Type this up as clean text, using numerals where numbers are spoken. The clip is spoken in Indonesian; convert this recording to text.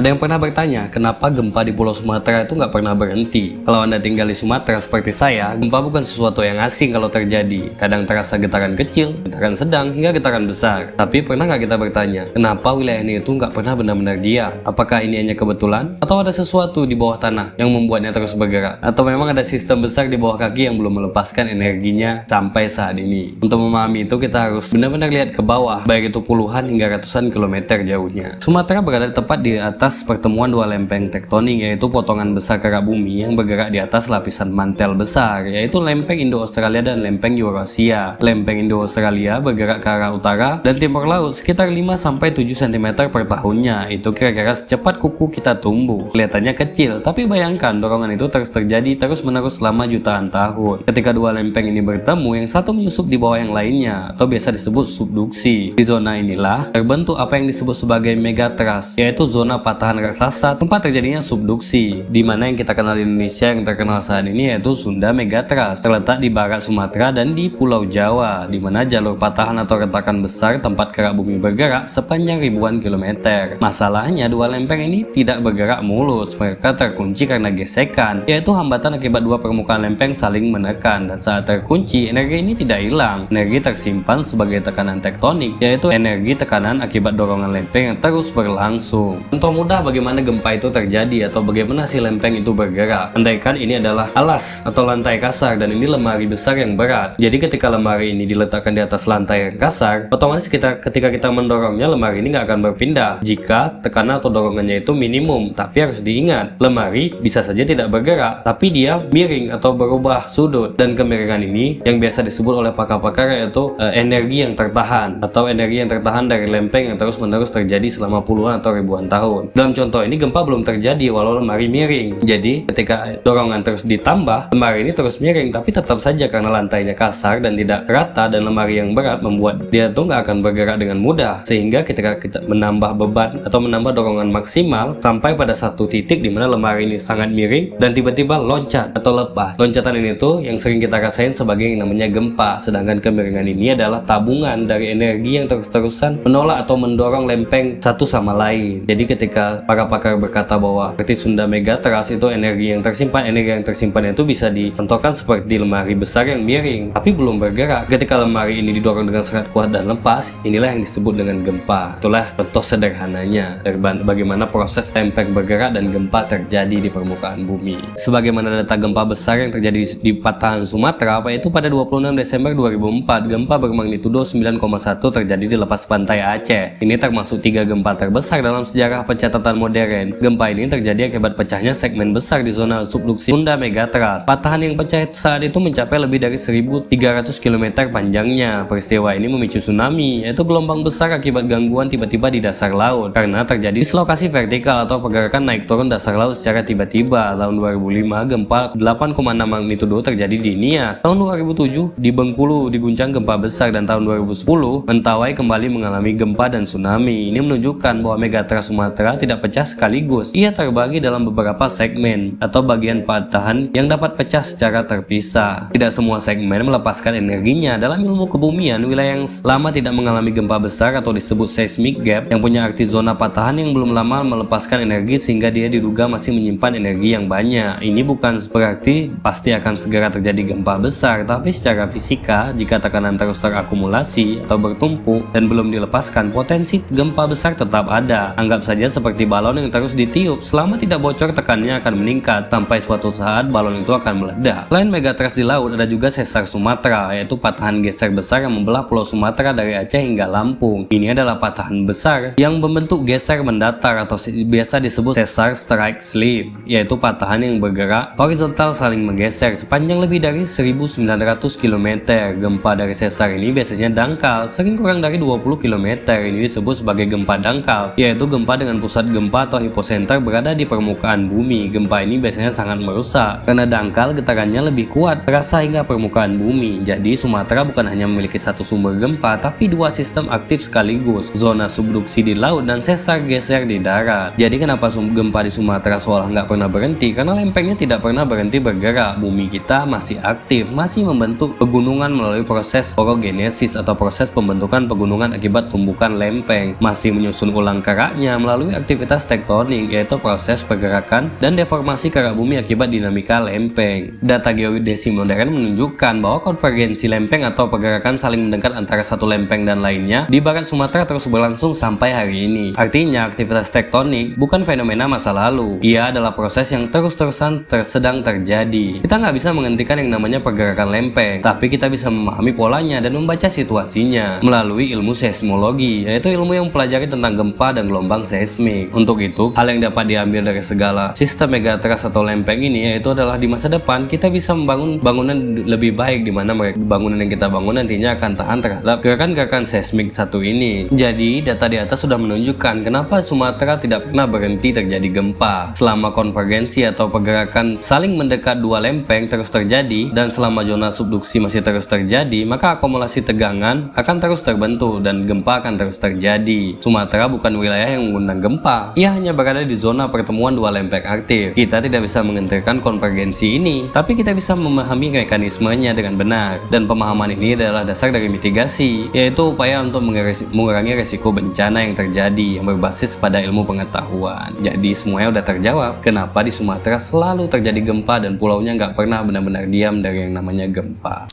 Ada yang pernah bertanya, kenapa gempa di Pulau Sumatera itu nggak pernah berhenti? Kalau Anda tinggal di Sumatera seperti saya, gempa bukan sesuatu yang asing kalau terjadi. Kadang terasa getaran kecil, getaran sedang, hingga getaran besar. Tapi pernah nggak kita bertanya, kenapa wilayah ini itu nggak pernah benar-benar diam? Apakah ini hanya kebetulan? Atau ada sesuatu di bawah tanah yang membuatnya terus bergerak? Atau memang ada sistem besar di bawah kaki yang belum melepaskan energinya sampai saat ini? Untuk memahami itu, kita harus benar-benar lihat ke bawah, baik itu puluhan hingga ratusan kilometer jauhnya. Sumatera berada tepat di atas pertemuan dua lempeng tektonik, yaitu potongan besar kerak bumi yang bergerak di atas lapisan mantel besar, yaitu lempeng Indo-Australia dan lempeng Eurasia. Lempeng Indo-Australia bergerak ke arah utara dan timur laut sekitar 5-7 cm per tahunnya. Itu kira-kira secepat kuku kita tumbuh. Kelihatannya kecil, tapi bayangkan dorongan itu terus terjadi terus-menerus selama jutaan tahun. Ketika dua lempeng ini bertemu, yang satu menyusup di bawah yang lainnya, atau biasa disebut subduksi. Di zona inilah terbentuk apa yang disebut sebagai megatrust, yaitu zona patahan raksasa tempat terjadinya subduksi, di mana yang kita kenal di Indonesia yang terkenal saat ini yaitu Sunda Megatrust, terletak di barat Sumatera dan di Pulau Jawa, di mana jalur patahan atau retakan besar tempat kerak bumi bergerak sepanjang ribuan kilometer. Masalahnya dua lempeng ini tidak bergerak mulus, mereka terkunci karena gesekan, yaitu hambatan akibat dua permukaan lempeng saling menekan, dan saat terkunci energi ini tidak hilang, energi tersimpan sebagai tekanan tektonik, yaitu energi tekanan akibat dorongan lempeng yang terus berlangsung. Contoh mudah bagaimana gempa itu terjadi atau bagaimana si lempeng itu bergerak. Andaikan ini adalah alas atau lantai kasar dan ini lemari besar yang berat. Jadi ketika lemari ini diletakkan di atas lantai yang kasar, otomatis ketika kita mendorongnya, lemari ini nggak akan berpindah jika tekanan atau dorongannya itu minimum. Tapi harus diingat, lemari bisa saja tidak bergerak, tapi dia miring atau berubah sudut. Dan kemiringan ini yang biasa disebut oleh pakar-pakar yaitu energi yang tertahan atau energi yang tertahan dari lempeng yang terus-menerus terjadi selama puluhan atau ribuan tahun. Dalam contoh ini gempa belum terjadi walau lemari miring. Jadi ketika dorongan terus ditambah, lemari ini terus miring, tapi tetap saja karena lantainya kasar dan tidak rata dan lemari yang berat membuat dia tuh nggak akan bergerak dengan mudah. Sehingga ketika kita menambah beban atau menambah dorongan maksimal sampai pada satu titik di mana lemari ini sangat miring dan tiba-tiba loncat atau lepas. Loncatan ini tuh yang sering kita rasain sebagai yang namanya gempa. Sedangkan kemiringan ini adalah tabungan dari energi yang terus-terusan menolak atau mendorong lempeng satu sama lain. Jadi ketika para pakar berkata bahwa seperti Sunda Megatrust itu energi yang tersimpan itu bisa dicontohkan seperti lemari besar yang miring tapi belum bergerak. Ketika lemari ini didorong dengan sangat kuat dan lepas, inilah yang disebut dengan gempa. Itulah contoh sederhananya dari bagaimana proses lempeng bergerak dan gempa terjadi di permukaan bumi. Sebagaimana data gempa besar yang terjadi di patahan Sumatera, yaitu pada 26 Desember 2004, gempa bermagnitudo 9,1 terjadi di lepas pantai Aceh. Ini termasuk 3 gempa terbesar dalam sejarah pencatatan modern. Gempa ini terjadi akibat pecahnya segmen besar di zona subduksi Sunda Megatrust. Patahan yang pecah saat itu mencapai lebih dari 1.300 km panjangnya. Peristiwa ini memicu tsunami, yaitu gelombang besar akibat gangguan tiba-tiba di dasar laut karena terjadi dislokasi vertikal atau pergerakan naik turun dasar laut secara tiba-tiba. Tahun 2005, gempa 8,6 magnitudo terjadi di Nias. Tahun 2007, di Bengkulu diguncang gempa besar, dan tahun 2010, Mentawai kembali mengalami gempa dan tsunami. Ini menunjukkan bahwa Megatrust Sumatera tidak pecah sekaligus. Ia terbagi dalam beberapa segmen atau bagian patahan yang dapat pecah secara terpisah. Tidak semua segmen melepaskan energinya. Dalam ilmu kebumian, wilayah yang lama tidak mengalami gempa besar atau disebut seismic gap, yang punya arti zona patahan yang belum lama melepaskan energi sehingga dia diduga masih menyimpan energi yang banyak. Ini bukan berarti pasti akan segera terjadi gempa besar, tapi secara fisika, jika tekanan terus terakumulasi atau bertumpuk dan belum dilepaskan, potensi gempa besar tetap ada. Anggap saja seperti balon yang terus ditiup, selama tidak bocor tekanannya akan meningkat sampai suatu saat balon itu akan meledak. Selain Megatrust di laut, ada juga sesar Sumatera, yaitu patahan geser besar yang membelah Pulau Sumatera dari Aceh hingga Lampung. Ini adalah patahan besar yang membentuk geser mendatar atau biasa disebut sesar strike slip, yaitu patahan yang bergerak horizontal saling menggeser sepanjang lebih dari 1.900 km. Gempa dari sesar ini biasanya dangkal, sering kurang dari 20 km. Ini disebut sebagai gempa dangkal, yaitu gempa dengan pusat gempa atau hipocenter berada di permukaan bumi. Gempa ini biasanya sangat merusak karena dangkal, getarannya lebih kuat terasa hingga permukaan bumi. Jadi Sumatera bukan hanya memiliki satu sumber gempa, tapi dua sistem aktif sekaligus, zona subduksi di laut dan sesar geser di darat. Jadi kenapa gempa di Sumatera seolah nggak pernah berhenti? Karena lempengnya tidak pernah berhenti bergerak. Bumi kita masih aktif, masih membentuk pegunungan melalui proses orogenesis atau proses pembentukan pegunungan akibat tumbukan lempeng, masih menyusun ulang keraknya melalui aktivitas aktivitas tektonik, yaitu proses pergerakan dan deformasi kerak bumi akibat dinamika lempeng. Data geodesi modern menunjukkan bahwa konvergensi lempeng atau pergerakan saling mendekat antara satu lempeng dan lainnya di barat Sumatera terus berlangsung sampai hari ini. Artinya, aktivitas tektonik bukan fenomena masa lalu. Ia adalah proses yang terus-terusan sedang terjadi. Kita nggak bisa menghentikan yang namanya pergerakan lempeng, tapi kita bisa memahami polanya dan membaca situasinya melalui ilmu seismologi, yaitu ilmu yang mempelajari tentang gempa dan gelombang seismik. Untuk itu, hal yang dapat diambil dari segala sistem megatrust atau lempeng ini yaitu adalah di masa depan kita bisa membangun bangunan lebih baik, di mana bangunan yang kita bangun nantinya akan tahan terhadap gerakan-gerakan seismik satu ini. Jadi, data di atas sudah menunjukkan kenapa Sumatera tidak pernah berhenti terjadi gempa. Selama konvergensi atau pergerakan saling mendekat dua lempeng terus terjadi dan selama zona subduksi masih terus terjadi, maka akumulasi tegangan akan terus terbentuk dan gempa akan terus terjadi. Sumatera bukan wilayah yang mengundang gempa. Ia hanya berada di zona pertemuan dua lempeng aktif. Kita tidak bisa menghentikan konvergensi ini, tapi kita bisa memahami mekanismenya dengan benar. Dan pemahaman ini adalah dasar dari mitigasi, yaitu upaya untuk mengurangi resiko bencana yang terjadi yang berbasis pada ilmu pengetahuan. Jadi semuanya udah terjawab kenapa di Sumatera selalu terjadi gempa dan pulaunya nggak pernah benar-benar diam dari yang namanya gempa.